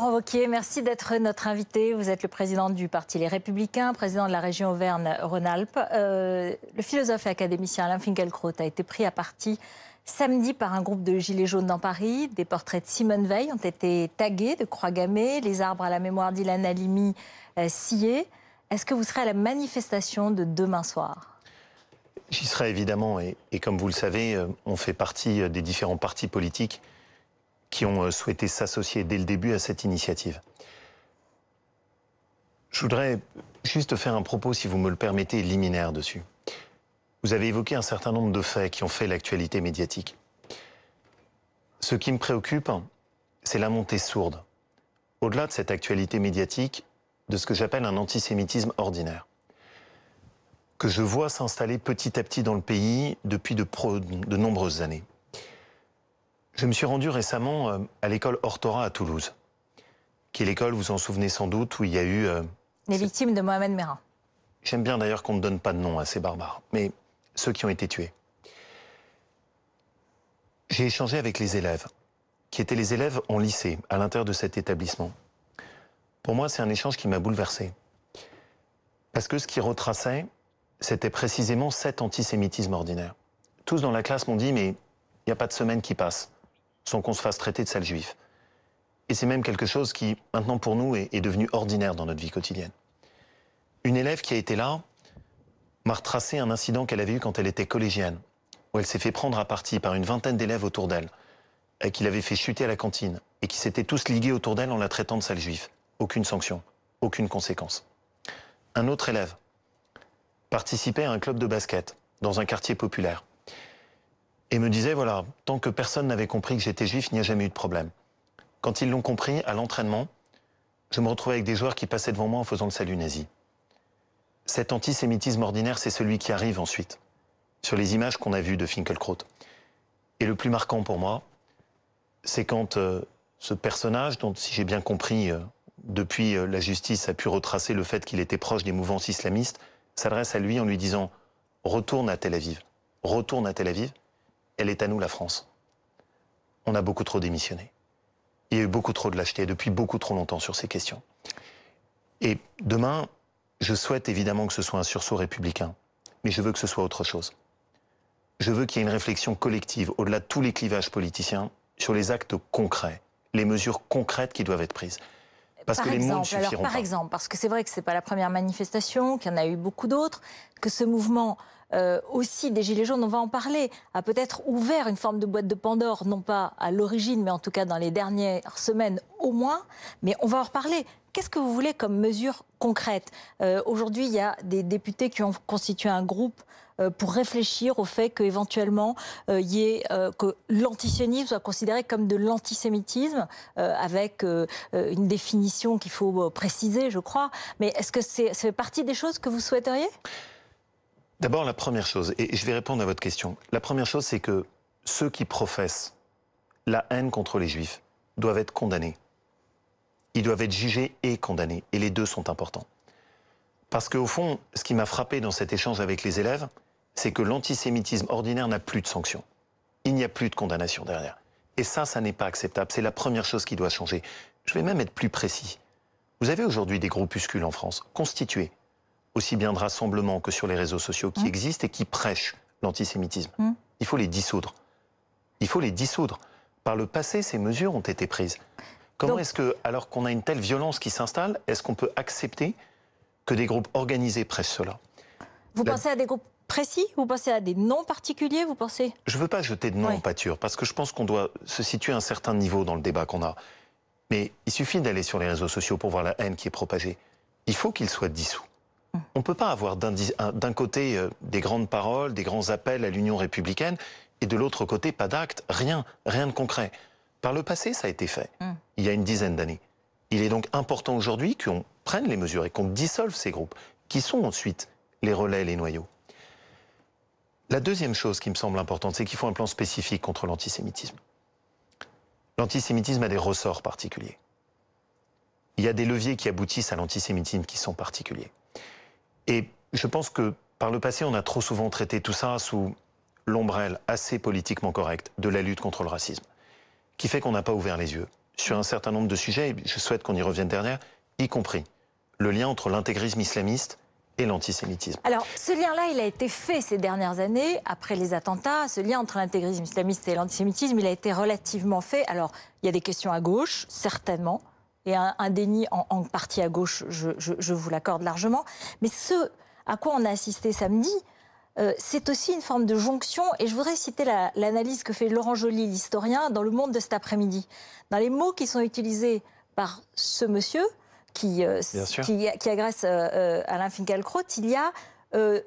Laurent Wauquiez, merci d'être notre invité. Vous êtes le président du Parti Les Républicains, président de la région Auvergne-Rhône-Alpes. Le philosophe et académicien Alain Finkielkraut a été pris à partie samedi par un groupe de gilets jaunes dans Paris. Des portraits de Simone Veil ont été tagués de croix gammées, les arbres à la mémoire d'Ilan Halimi sciés. Est-ce que vous serez à la manifestation de demain soir ? J'y serai évidemment, et comme vous le savez, on fait partie des différents partis politiques qui ont souhaité s'associer dès le début à cette initiative. Je voudrais juste faire un propos, si vous me le permettez, liminaire dessus. Vous avez évoqué un certain nombre de faits qui ont fait l'actualité médiatique. Ce qui me préoccupe, c'est la montée sourde, au-delà de cette actualité médiatique, de ce que j'appelle un antisémitisme ordinaire, que je vois s'installer petit à petit dans le pays depuis de nombreuses années. Je me suis rendu récemment à l'école Hortora à Toulouse, qui est l'école, vous en souvenez sans doute, où il y a eu... les victimes de Mohamed Merah. J'aime bien d'ailleurs qu'on ne donne pas de nom à ces barbares, mais ceux qui ont été tués. J'ai échangé avec les élèves, qui étaient les élèves en lycée, à l'intérieur de cet établissement. Pour moi, c'est un échange qui m'a bouleversé. Parce que ce qui retraçait, c'était précisément cet antisémitisme ordinaire. Tous dans la classe m'ont dit, mais il n'y a pas de semaine qui passe sans qu'on se fasse traiter de sale juif. Et c'est même quelque chose qui, maintenant pour nous, est devenu ordinaire dans notre vie quotidienne. Une élève qui a été là m'a retracé un incident qu'elle avait eu quand elle était collégienne, où elle s'est fait prendre à partie par une vingtaine d'élèves autour d'elle, qui l'avaient fait chuter à la cantine, et qui s'étaient tous ligués autour d'elle en la traitant de sale juif. Aucune sanction, aucune conséquence. Un autre élève participait à un club de basket dans un quartier populaire et me disait, voilà, tant que personne n'avait compris que j'étais juif, il n'y a jamais eu de problème. Quand ils l'ont compris, à l'entraînement, je me retrouvais avec des joueurs qui passaient devant moi en faisant le salut nazi. Cet antisémitisme ordinaire, c'est celui qui arrive ensuite, sur les images qu'on a vues de Finkielkraut. Et le plus marquant pour moi, c'est quand ce personnage, dont, si j'ai bien compris, depuis la justice a pu retracer le fait qu'il était proche des mouvances islamistes, s'adresse à lui en lui disant « Retourne à Tel Aviv, retourne à Tel Aviv, elle est à nous la France. » On a beaucoup trop démissionné. Il y a eu beaucoup trop de lâcheté depuis beaucoup trop longtemps sur ces questions. Et demain, je souhaite évidemment que ce soit un sursaut républicain, mais je veux que ce soit autre chose. Je veux qu'il y ait une réflexion collective, au-delà de tous les clivages politiciens, sur les actes concrets, les mesures concrètes qui doivent être prises. Parce que les mots ne suffiront pas. Par exemple, parce que c'est vrai que ce n'est pas la première manifestation, qu'il y en a eu beaucoup d'autres, que ce mouvement aussi des Gilets jaunes, on va en parler, a peut-être ouvert une forme de boîte de Pandore, non pas à l'origine, mais en tout cas dans les dernières semaines au moins. Mais on va en reparler. Qu'est-ce que vous voulez comme mesure concrète ? Aujourd'hui, il y a des députés qui ont constitué un groupe pour réfléchir au fait qu'éventuellement, que l'antisionisme soit considéré comme de l'antisémitisme, avec une définition qu'il faut préciser, je crois. Mais est-ce que c'est fait partie des choses que vous souhaiteriez ? D'abord, la première chose, et je vais répondre à votre question, la première chose, c'est que ceux qui professent la haine contre les Juifs doivent être condamnés. Ils doivent être jugés et condamnés, et les deux sont importants. Parce qu'au fond, ce qui m'a frappé dans cet échange avec les élèves, c'est que l'antisémitisme ordinaire n'a plus de sanction. Il n'y a plus de condamnation derrière. Et ça n'est pas acceptable. C'est la première chose qui doit changer. Je vais même être plus précis. Vous avez aujourd'hui des groupuscules en France, constitués, aussi bien de rassemblements que sur les réseaux sociaux, qui existent et qui prêchent l'antisémitisme. Il faut les dissoudre. Il faut les dissoudre. Par le passé, ces mesures ont été prises. Comment est-ce que, alors qu'on a une telle violence qui s'installe, est-ce qu'on peut accepter que des groupes organisés prêchent cela ? Vous pensez à des groupes précis ? Vous pensez à des noms particuliers ? Vous pensez ? Je ne veux pas jeter de noms en pâture, parce que je pense qu'on doit se situer à un certain niveau dans le débat qu'on a. Mais il suffit d'aller sur les réseaux sociaux pour voir la haine qui est propagée. Il faut qu'ils soient dissous. On ne peut pas avoir d'un côté des grandes paroles, des grands appels à l'union républicaine, et de l'autre côté, pas d'actes, rien de concret. Par le passé, ça a été fait, il y a une dizaine d'années. Il est donc important aujourd'hui qu'on prenne les mesures et qu'on dissolve ces groupes, qui sont ensuite les relais, les noyaux. La deuxième chose qui me semble importante, c'est qu'il faut un plan spécifique contre l'antisémitisme. L'antisémitisme a des ressorts particuliers. Il y a des leviers qui aboutissent à l'antisémitisme qui sont particuliers. Et je pense que par le passé, on a trop souvent traité tout ça sous l'ombrelle assez politiquement correcte de la lutte contre le racisme, qui fait qu'on n'a pas ouvert les yeux sur un certain nombre de sujets, et je souhaite qu'on y revienne derrière, y compris le lien entre l'intégrisme islamiste et l'antisémitisme. Alors, ce lien-là, il a été fait ces dernières années, après les attentats. Ce lien entre l'intégrisme islamiste et l'antisémitisme, il a été relativement fait. Alors, il y a des questions à gauche, certainement, et un déni en partie à gauche, je vous l'accorde largement. Mais ce à quoi on a assisté samedi, c'est aussi une forme de jonction. Et je voudrais citer l'analyse que fait Laurent Joly, l'historien, dans Le Monde de cet après-midi. Dans les mots qui sont utilisés par ce monsieur qui agresse Alain Finkielkraut, il y a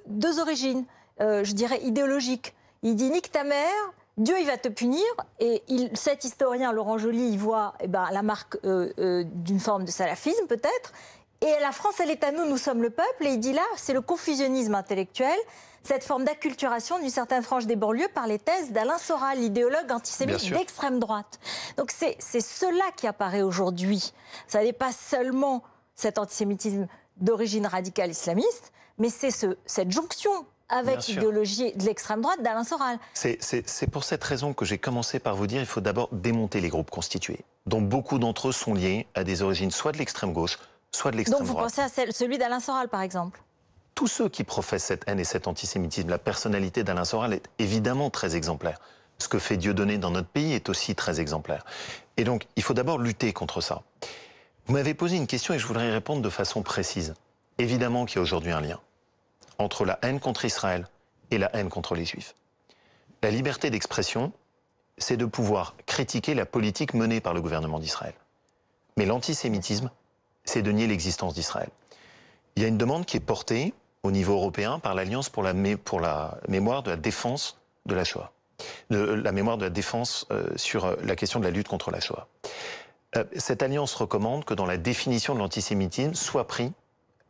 deux origines, je dirais idéologiques. Il dit « nique ta mère », Dieu, il va te punir. Et cet historien, Laurent Joly, il voit la marque d'une forme de salafisme, peut-être. Et la France, elle est à nous, nous sommes le peuple. Et il dit là, c'est le confusionnisme intellectuel, cette forme d'acculturation d'une certaine frange des banlieues par les thèses d'Alain Soral, l'idéologue antisémite d'extrême droite. Donc c'est cela qui apparaît aujourd'hui. Ça n'est pas seulement cet antisémitisme d'origine radicale islamiste, mais c'est cette jonction avec l'idéologie de l'extrême droite d'Alain Soral. C'est pour cette raison que j'ai commencé par vous dire qu'il faut d'abord démonter les groupes constitués, dont beaucoup d'entre eux sont liés à des origines soit de l'extrême gauche, soit de l'extrême droite. Donc vous pensez à celui d'Alain Soral, par exemple? Tous ceux qui professent cette haine et cet antisémitisme, la personnalité d'Alain Soral est évidemment très exemplaire. Ce que fait Dieudonné dans notre pays est aussi très exemplaire. Et donc, il faut d'abord lutter contre ça. Vous m'avez posé une question et je voudrais y répondre de façon précise. Évidemment qu'il y a aujourd'hui un lien entre la haine contre Israël et la haine contre les Juifs. La liberté d'expression, c'est de pouvoir critiquer la politique menée par le gouvernement d'Israël. Mais l'antisémitisme, c'est de nier l'existence d'Israël. Il y a une demande qui est portée au niveau européen par l'Alliance pour la mémoire de la défense de la Shoah. La mémoire de la défense sur la question de la lutte contre la Shoah. Cette alliance recommande que dans la définition de l'antisémitisme soit pris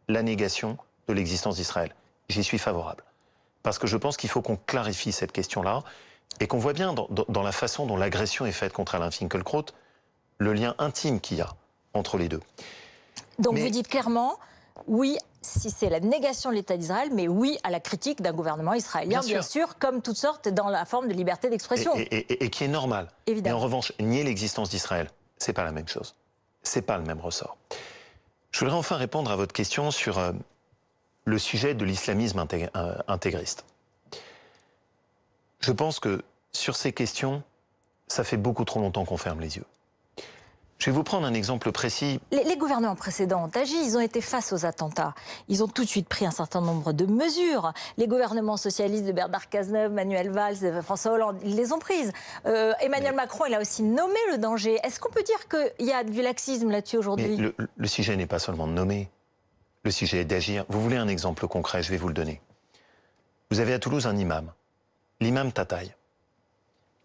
la négation de l'existence d'Israël. J'y suis favorable. Parce que je pense qu'il faut qu'on clarifie cette question-là et qu'on voit bien dans la façon dont l'agression est faite contre Alain Finkielkraut, le lien intime qu'il y a entre les deux. Donc vous dites clairement, oui, si c'est la négation de l'État d'Israël, mais oui à la critique d'un gouvernement israélien, bien sûr, comme toutes sortes dans la forme de liberté d'expression. Et qui est normal. Évidemment. Mais en revanche, nier l'existence d'Israël, c'est pas la même chose. C'est pas le même ressort. Je voudrais enfin répondre à votre question sur le sujet de l'islamisme intégriste. Je pense que sur ces questions, ça fait beaucoup trop longtemps qu'on ferme les yeux. Je vais vous prendre un exemple précis. Les gouvernements précédents ont agi, ils ont été face aux attentats. Ils ont tout de suite pris un certain nombre de mesures. Les gouvernements socialistes de Bernard Cazeneuve, Manuel Valls, François Hollande, ils les ont prises. Emmanuel Macron, il a aussi nommé le danger. Est-ce qu'on peut dire qu'il y a du laxisme là-dessus aujourd'hui? Le sujet n'est pas seulement de nommer, le sujet est d'agir. Vous voulez un exemple concret, je vais vous le donner. Vous avez à Toulouse un imam, l'imam Tataï,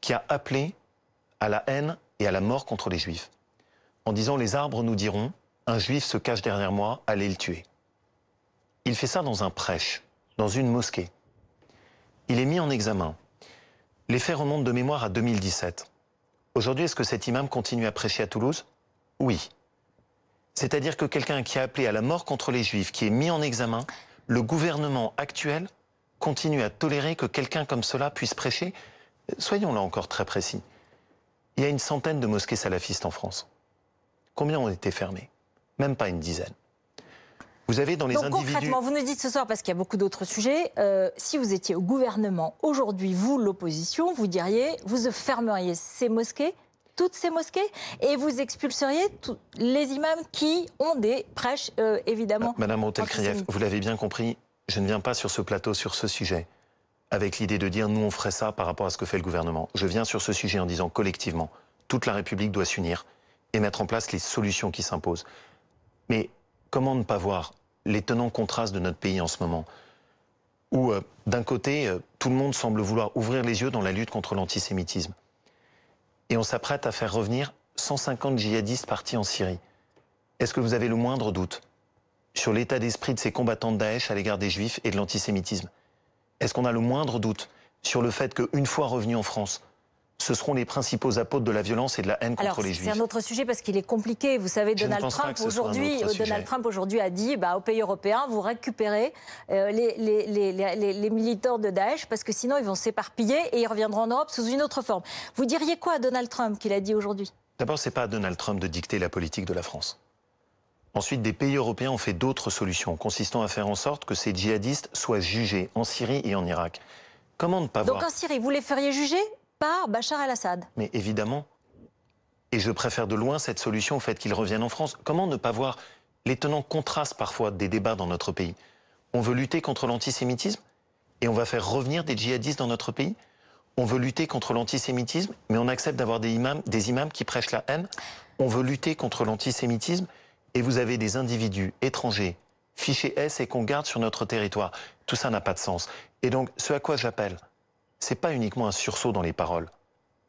qui a appelé à la haine et à la mort contre les Juifs, en disant « les arbres nous diront, un juif se cache derrière moi, allez le tuer ». Il fait ça dans un prêche, dans une mosquée. Il est mis en examen. Les faits remontent de mémoire à 2017. Aujourd'hui, est-ce que cet imam continue à prêcher à Toulouse? Oui. C'est-à-dire que quelqu'un qui a appelé à la mort contre les Juifs, qui est mis en examen, le gouvernement actuel continue à tolérer que quelqu'un comme cela puisse prêcher. Soyons là encore très précis. Il y a une centaine de mosquées salafistes en France. Combien ont été fermés? Même pas une dizaine. Vous avez dans les individus... Donc concrètement, vous nous dites ce soir, parce qu'il y a beaucoup d'autres sujets, si vous étiez au gouvernement aujourd'hui, vous, l'opposition, vous diriez, vous fermeriez ces mosquées, toutes ces mosquées, et vous expulseriez tous les imams qui ont des prêches, évidemment... Madame Rottel-Krief, vous l'avez bien compris, je ne viens pas sur ce plateau, sur ce sujet, avec l'idée de dire, nous on ferait ça par rapport à ce que fait le gouvernement. Je viens sur ce sujet en disant, collectivement, toute la République doit s'unir et mettre en place les solutions qui s'imposent. Mais comment ne pas voir les tenants contrastes de notre pays en ce moment, où d'un côté, tout le monde semble vouloir ouvrir les yeux dans la lutte contre l'antisémitisme, et on s'apprête à faire revenir 150 djihadistes partis en Syrie. Est-ce que vous avez le moindre doute sur l'état d'esprit de ces combattants de Daesh à l'égard des Juifs et de l'antisémitisme? Est-ce qu'on a le moindre doute sur le fait qu'une fois revenus en France, ce seront les principaux apôtres de la violence et de la haine contre les Juifs? C'est un autre sujet parce qu'il est compliqué. Vous savez, Donald Trump aujourd'hui a dit aux pays européens, vous récupérez les militants de Daesh parce que sinon ils vont s'éparpiller et ils reviendront en Europe sous une autre forme. Vous diriez quoi à Donald Trump qu'il a dit aujourd'hui? D'abord, ce n'est pas à Donald Trump de dicter la politique de la France. Ensuite, des pays européens ont fait d'autres solutions, consistant à faire en sorte que ces djihadistes soient jugés en Syrie et en Irak. Comment ne pas voir... Donc en Syrie, vous les feriez juger par Bachar el-Assad? Mais évidemment. Et je préfère de loin cette solution au fait qu'ils reviennent en France. Comment ne pas voir l'étonnant contraste parfois des débats dans notre pays? On veut lutter contre l'antisémitisme et on va faire revenir des djihadistes dans notre pays. On veut lutter contre l'antisémitisme, mais on accepte d'avoir des imams qui prêchent la haine. On veut lutter contre l'antisémitisme et vous avez des individus étrangers, fichés S et qu'on garde sur notre territoire. Tout ça n'a pas de sens. Et donc, ce à quoi j'appelle, c'est pas uniquement un sursaut dans les paroles,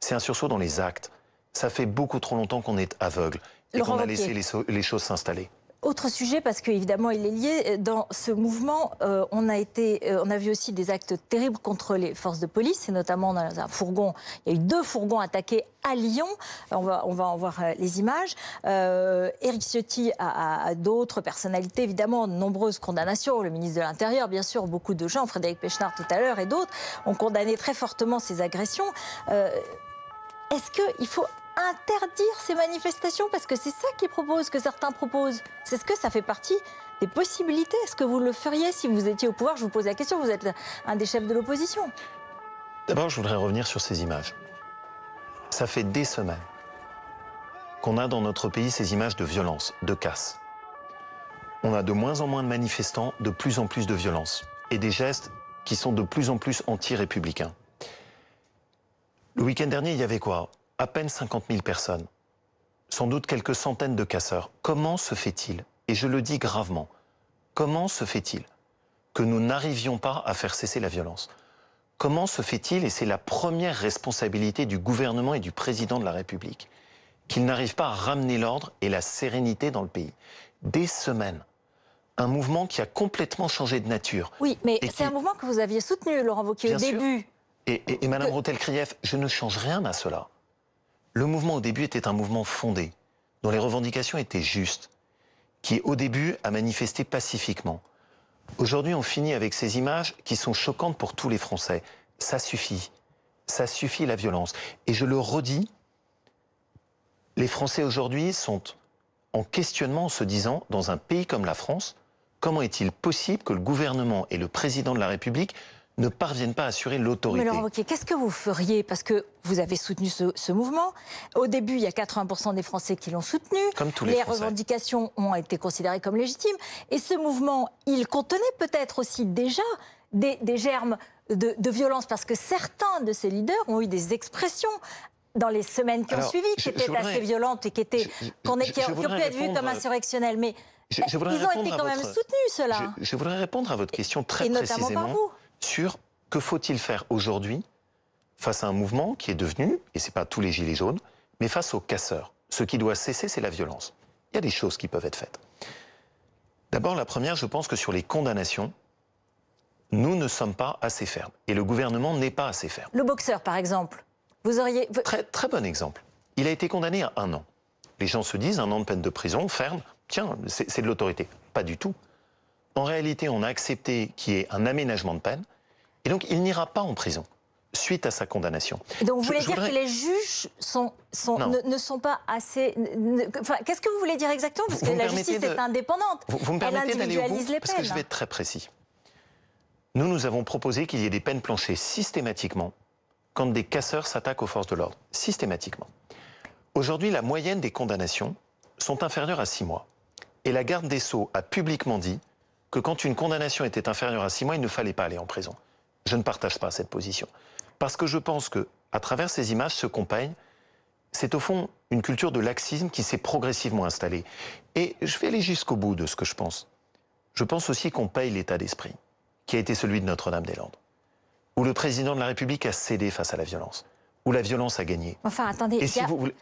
c'est un sursaut dans les actes. Ça fait beaucoup trop longtemps qu'on est aveugle et qu'on a laissé les choses s'installer. Autre sujet, parce qu'évidemment il est lié, dans ce mouvement, on a vu aussi des actes terribles contre les forces de police, et notamment dans un fourgon. Il y a eu 2 fourgons attaqués à Lyon. On va en voir les images. Éric Ciotti a d'autres personnalités, évidemment, de nombreuses condamnations. Le ministre de l'Intérieur, bien sûr, beaucoup de gens, Frédéric Pechnard tout à l'heure et d'autres, ont condamné très fortement ces agressions. Est-ce qu'il faut interdire ces manifestations? Parce que c'est ça qu'ils proposent, que certains proposent. Est-ce que ça fait partie des possibilités? Est-ce que vous le feriez si vous étiez au pouvoir? Je vous pose la question, vous êtes un des chefs de l'opposition. D'abord, je voudrais revenir sur ces images. Ça fait des semaines qu'on a dans notre pays ces images de violence, de casse. On a de moins en moins de manifestants, de plus en plus de violence. Et des gestes qui sont de plus en plus anti-républicains. Le week-end dernier, il y avait quoi? À peine 50 000 personnes. Sans doute quelques centaines de casseurs. Comment se fait-il, et je le dis gravement, comment se fait-il que nous n'arrivions pas à faire cesser la violence? Comment se fait-il, et c'est la première responsabilité du gouvernement et du président de la République, qu'il n'arrive pas à ramener l'ordre et la sérénité dans le pays? Des semaines. Un mouvement qui a complètement changé de nature. Oui, mais c'est un mouvement que vous aviez soutenu, Laurent Wauquiez, au début. Et Mme Rottel-Krief, je ne change rien à cela. Le mouvement au début était un mouvement fondé, dont les revendications étaient justes, qui au début a manifesté pacifiquement. Aujourd'hui, on finit avec ces images qui sont choquantes pour tous les Français. Ça suffit la violence. Et je le redis, les Français aujourd'hui sont en questionnement en se disant, dans un pays comme la France, comment est-il possible que le gouvernement et le président de la République ne parviennent pas à assurer l'autorité? Mais Laurent Wauquiez, qu'est-ce que vous feriez? Parce que vous avez soutenu ce mouvement. Au début, il y a 80% des Français qui l'ont soutenu. Comme tous les Français. Revendications ont été considérées comme légitimes. Et ce mouvement, il contenait peut-être aussi déjà des germes de violence, parce que certains de ces leaders ont eu des expressions dans les semaines qui ont suivi, qui étaient assez violentes et qui ont pu être vues comme insurrectionnelles. Mais ils ont été quand même soutenus, ceux-là. Je voudrais répondre à votre question très précisément. Par vous. Sur que faut-il faire aujourd'hui face à un mouvement qui est devenu, et ce n'est pas tous les gilets jaunes, mais face aux casseurs. Ce qui doit cesser, c'est la violence. Il y a des choses qui peuvent être faites. D'abord, la première, je pense que sur les condamnations, nous ne sommes pas assez fermes. Et le gouvernement n'est pas assez ferme. Le boxeur, par exemple, vous auriez... Très bon exemple. Il a été condamné à 1 an. Les gens se disent 1 an de peine de prison, ferme, tiens, c'est de l'autorité. Pas du tout. En réalité, on a accepté qu'il y ait un aménagement de peine, et donc il n'ira pas en prison suite à sa condamnation. Et donc vous voulez dire que les juges ne sont pas assez... Qu'est-ce que vous voulez dire exactement? Parce que la justice est indépendante. Vous me permettez d'aller au bout, les peines. parce que je vais être très précis. Nous avons proposé qu'il y ait des peines planchées systématiquement quand des casseurs s'attaquent aux forces de l'ordre. Systématiquement. Aujourd'hui, la moyenne des condamnations sont inférieures à 6 mois. Et la garde des Sceaux a publiquement dit que quand une condamnation était inférieure à 6 mois, il ne fallait pas aller en prison. Je ne partage pas cette position. Parce que je pense qu'à travers ces images, ce qu'on paye, c'est au fond une culture de laxisme qui s'est progressivement installée. Et je vais aller jusqu'au bout de ce que je pense. Je pense aussi qu'on paye l'état d'esprit, qui a été celui de Notre-Dame-des-Landes, où le président de la République a cédé face à la violence, où la violence a gagné. Enfin, attendez,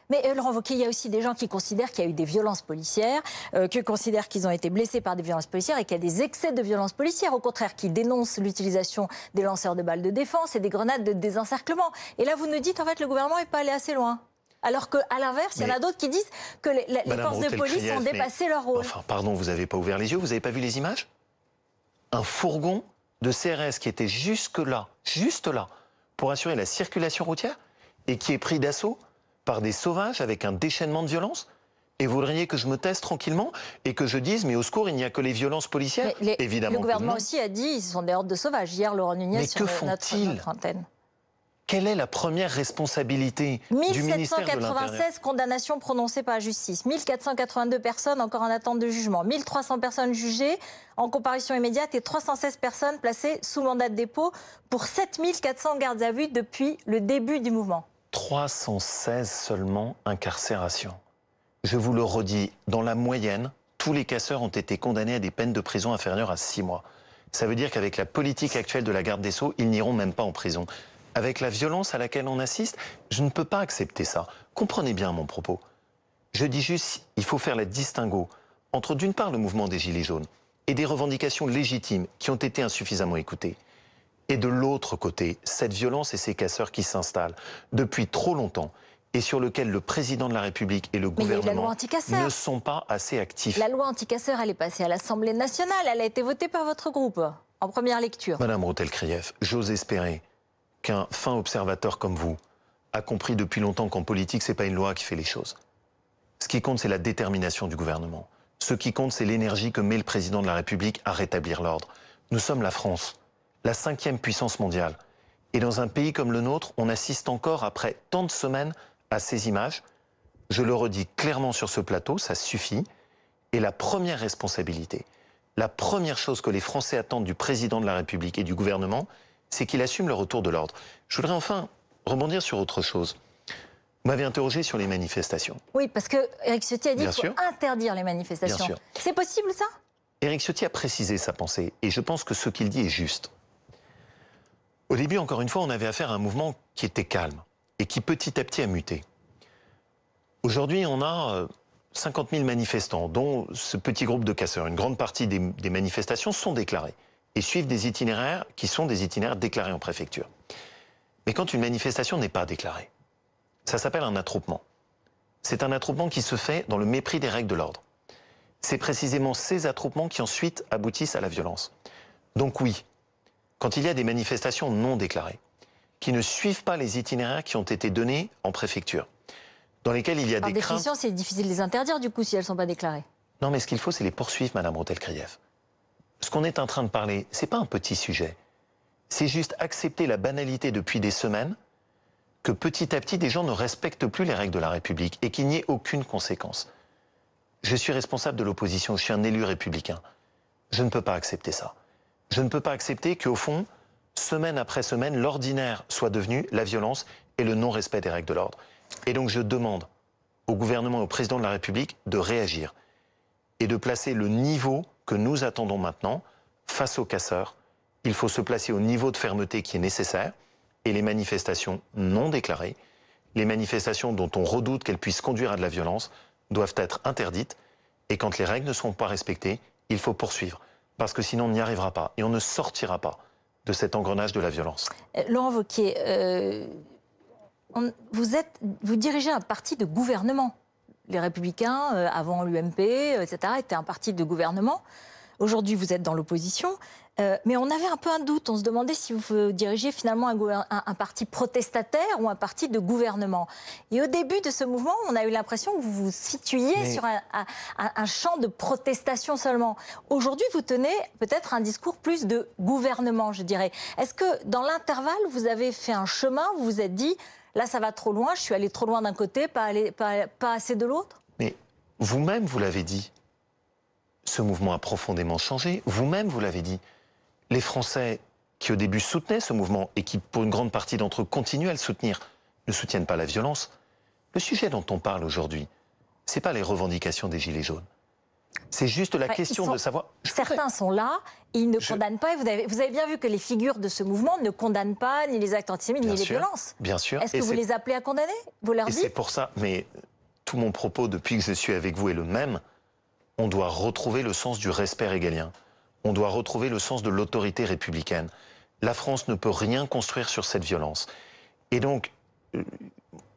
mais Laurent Wauquiez, il y a aussi des gens qui considèrent qu'il y a eu des violences policières, qui considèrent qu'ils ont été blessés par des violences policières et qu'il y a des excès de violences policières, au contraire, qui dénoncent l'utilisation des lanceurs de balles de défense et des grenades de désencerclement. Et là, vous nous dites, en fait, le gouvernement n'est pas allé assez loin. Alors qu'à l'inverse, il y en a d'autres qui disent que les forces de police ont dépassé leur rôle. Enfin, pardon, vous n'avez pas ouvert les yeux, vous n'avez pas vu les images? Un fourgon de CRS qui était juste là, pour assurer la circulation routière, et qui est pris d'assaut par des sauvages avec un déchaînement de violence? Et vous voudriez que je me taise tranquillement et que je dise, mais au secours, il n'y a que les violences policières? Évidemment. Le gouvernement aussi a dit, ce sont des hordes de sauvages. Hier, Laurent Nunez mais sur notre antenne. Quelle est la première responsabilité du ministère de l'Intérieur? 1796 condamnations prononcées par la justice, 1482 personnes encore en attente de jugement, 1300 personnes jugées en comparution immédiate et 316 personnes placées sous mandat de dépôt pour 7400 gardes à vue depuis le début du mouvement. 316 seulement incarcérations. Je vous le redis, dans la moyenne, tous les casseurs ont été condamnés à des peines de prison inférieures à 6 mois. Ça veut dire qu'avec la politique actuelle de la garde des Sceaux, ils n'iront même pas en prison. Avec la violence à laquelle on assiste, je ne peux pas accepter ça. Comprenez bien mon propos. Je dis juste, il faut faire la distinguo entre d'une part le mouvement des Gilets jaunes et des revendications légitimes qui ont été insuffisamment écoutées. Et de l'autre côté, cette violence et ces casseurs qui s'installent depuis trop longtemps et sur lequel le président de la République et le gouvernement ne sont pas assez actifs. La loi anti-casseurs, elle est passée à l'Assemblée nationale. Elle a été votée par votre groupe en première lecture. Madame Rottel-Krief, j'ose espérer qu'un fin observateur comme vous a compris depuis longtemps qu'en politique, ce n'est pas une loi qui fait les choses. Ce qui compte, c'est la détermination du gouvernement. Ce qui compte, c'est l'énergie que met le président de la République à rétablir l'ordre. Nous sommes la France, la 5e puissance mondiale. Et dans un pays comme le nôtre, on assiste encore, après tant de semaines, à ces images. Je le redis clairement sur ce plateau, ça suffit. Et la première responsabilité, la première chose que les Français attendent du président de la République et du gouvernement, c'est qu'il assume le retour de l'ordre. Je voudrais enfin rebondir sur autre chose. Vous m'avez interrogé sur les manifestations. Oui, parce que Éric Ciotti a dit qu'il faut interdire les manifestations. C'est possible, ça? Éric Ciotti a précisé sa pensée, et je pense que ce qu'il dit est juste. Au début, encore une fois, on avait affaire à un mouvement qui était calme, et qui petit à petit a muté. Aujourd'hui, on a 50 000 manifestants, dont ce petit groupe de casseurs. Une grande partie des manifestations sont déclarées et suivent des itinéraires qui sont des itinéraires déclarés en préfecture. Mais quand une manifestation n'est pas déclarée, ça s'appelle un attroupement. C'est un attroupement qui se fait dans le mépris des règles de l'ordre. C'est précisément ces attroupements qui ensuite aboutissent à la violence. Donc oui, quand il y a des manifestations non déclarées, qui ne suivent pas les itinéraires qui ont été donnés en préfecture, dans lesquels il y a des craintes... Par définition, c'est difficile de les interdire, du coup, si elles ne sont pas déclarées. Non, mais ce qu'il faut, c'est les poursuivre, Madame Rottel-Krief. Ce qu'on est en train de parler, c'est pas un petit sujet. C'est juste accepter la banalité depuis des semaines que petit à petit, des gens ne respectent plus les règles de la République et qu'il n'y ait aucune conséquence. Je suis responsable de l'opposition, je suis un élu républicain. Je ne peux pas accepter ça. Je ne peux pas accepter qu'au fond, semaine après semaine, l'ordinaire soit devenu la violence et le non-respect des règles de l'ordre. Et donc je demande au gouvernement et au président de la République de réagir et de placer le niveau que nous attendons maintenant face aux casseurs. Il faut se placer au niveau de fermeté qui est nécessaire. Et les manifestations non déclarées, les manifestations dont on redoute qu'elles puissent conduire à de la violence, doivent être interdites. Et quand les règles ne sont pas respectées, il faut poursuivre. Parce que sinon on n'y arrivera pas. Et on ne sortira pas de cet engrenage de la violence. Laurent Wauquiez, vous dirigez un parti de gouvernement. Les Républicains, avant l'UMP, etc., étaient un parti de gouvernement. Aujourd'hui, vous êtes dans l'opposition. Mais on avait un peu un doute. On se demandait si vous dirigiez finalement un parti protestataire ou un parti de gouvernement. Et au début de ce mouvement, on a eu l'impression que vous vous situiez sur un champ de protestation seulement. Aujourd'hui, vous tenez peut-être un discours plus de gouvernement, je dirais. Est-ce que dans l'intervalle, vous avez fait un chemin, vous vous êtes dit, là ça va trop loin, je suis allé trop loin d'un côté, pas assez de l'autre? Mais vous-même, vous l'avez dit. Ce mouvement a profondément changé. Vous-même, vous l'avez dit. Les Français qui au début soutenaient ce mouvement et qui, pour une grande partie d'entre eux, continuent à le soutenir, ne soutiennent pas la violence. Le sujet dont on parle aujourd'hui, ce n'est pas les revendications des Gilets jaunes. C'est juste la question de savoir... Certains sont là, ils ne condamnent pas. Et vous avez bien vu que les figures de ce mouvement ne condamnent pas ni les actes antisémites, ni les violences. Bien sûr. Est-ce que vous les appelez à condamner? Vous leur dites? C'est pour ça, mais tout mon propos depuis que je suis avec vous est le même. On doit retrouver le sens du respect régalien. On doit retrouver le sens de l'autorité républicaine. La France ne peut rien construire sur cette violence. Et donc,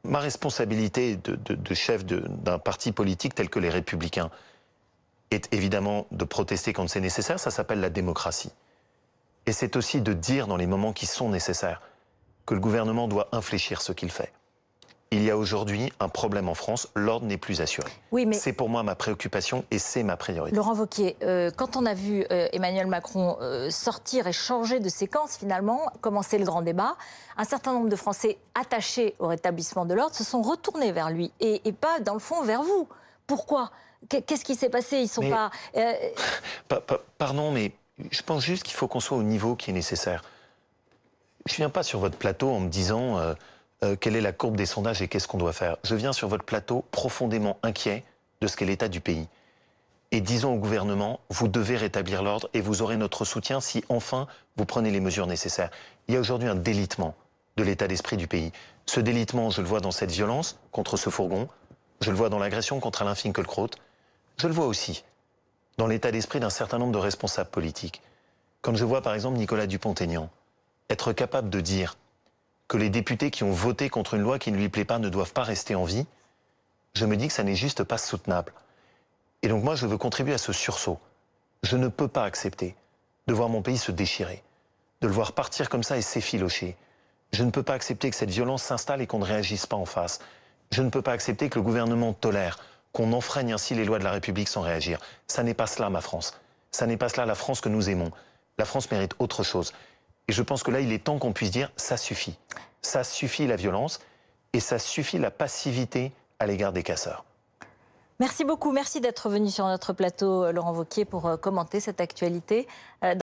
ma responsabilité de chef d'un parti politique tel que les Républicains est évidemment de protester quand c'est nécessaire. Ça s'appelle la démocratie. Et c'est aussi de dire dans les moments qui sont nécessaires que le gouvernement doit infléchir ce qu'il fait. il y a aujourd'hui un problème en France, l'ordre n'est plus assuré. Oui, mais c'est pour moi ma préoccupation et c'est ma priorité. Laurent Wauquiez, quand on a vu Emmanuel Macron sortir et changer de séquence finalement, commencer le grand débat, un certain nombre de Français attachés au rétablissement de l'ordre se sont retournés vers lui et pas dans le fond vers vous. Pourquoi? Qu'est-ce qui s'est passé? Ils sont pas... Pardon, mais je pense juste qu'il faut qu'on soit au niveau qui est nécessaire. Je ne viens pas sur votre plateau en me disant quelle est la courbe des sondages et qu'est-ce qu'on doit faire. Je viens sur votre plateau profondément inquiet de ce qu'est l'état du pays. Et disons au gouvernement, vous devez rétablir l'ordre et vous aurez notre soutien si enfin vous prenez les mesures nécessaires. Il y a aujourd'hui un délitement de l'état d'esprit du pays. Ce délitement, je le vois dans cette violence contre ce fourgon, je le vois dans l'agression contre Alain Finkielkraut, je le vois aussi dans l'état d'esprit d'un certain nombre de responsables politiques. Quand je vois par exemple Nicolas Dupont-Aignan être capable de dire que les députés qui ont voté contre une loi qui ne lui plaît pas ne doivent pas rester en vie, je me dis que ça n'est juste pas soutenable. Et donc moi, je veux contribuer à ce sursaut. Je ne peux pas accepter de voir mon pays se déchirer, de le voir partir comme ça et s'effilocher. Je ne peux pas accepter que cette violence s'installe et qu'on ne réagisse pas en face. Je ne peux pas accepter que le gouvernement tolère qu'on enfreigne ainsi les lois de la République sans réagir. Ça n'est pas cela, ma France. Ça n'est pas cela, la France que nous aimons. La France mérite autre chose. Et je pense que là, il est temps qu'on puisse dire, ça suffit. Ça suffit la violence et ça suffit la passivité à l'égard des casseurs. Merci beaucoup, merci d'être venu sur notre plateau, Laurent Wauquiez, pour commenter cette actualité.